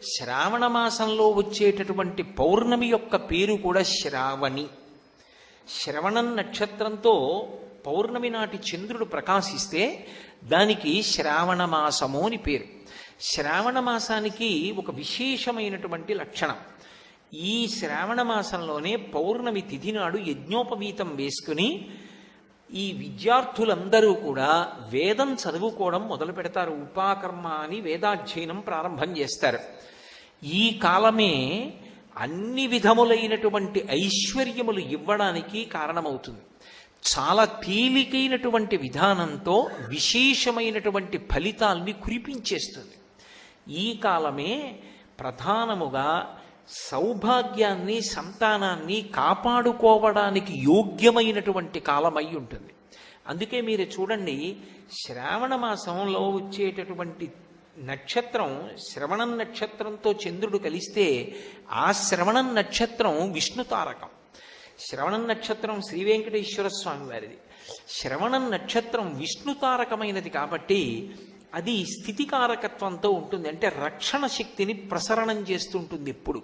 శ్రావణ మాసంలో వచ్చేటటువంటి పౌర్ణమి యొక్క పేరు కూడా శ్రావణి. శ్రవణం నక్షత్రంతో పౌర్ణమి నాటి చంద్రుడు ప్రకాశిస్తే దానికి శ్రావణ మాసము అని పేరు. శ్రావణ మాసానికి ఒక విశేషమైనటువంటి లక్షణం. ఈ శ్రావణ మాసంలోనే పౌర్ణమి తిథి నాడు యజ్ఞోపవీతం వేసుకుని ఈ విద్యార్థులందరూ కూడా వేదం చదువుకోవడం మొదలు పెడతారు. ఉపాకర్మ అని వేదాధ్యయనం ప్రారంభం చేస్తారు. ఈ కాలమే అన్ని విధములైనటువంటి ఐశ్వర్యములు ఇవ్వడానికి కారణమవుతుంది. చాలా తేలికైనటువంటి విధానంతో విశేషమైనటువంటి ఫలితాల్ని కురిపించేస్తుంది. ఈ కాలమే ప్రధానముగా సౌభాగ్యాన్ని, సంతానాన్ని కాపాడుకోవడానికి యోగ్యమైనటువంటి కాలమై ఉంటుంది. అందుకే మీరు చూడండి, శ్రావణ మాసంలో వచ్చేటటువంటి నక్షత్రం శ్రవణం నక్షత్రంతో చంద్రుడు కలిస్తే ఆ శ్రవణం నక్షత్రం విష్ణు తారకం. శ్రవణం నక్షత్రం శ్రీ వెంకటేశ్వర స్వామి వారిది. శ్రవణం నక్షత్రం విష్ణు తారకమైనది కాబట్టి అది స్థితికారకత్వంతో ఉంటుంది. అంటే రక్షణ శక్తిని ప్రసరణం చేస్తుంటుంది ఎప్పుడు.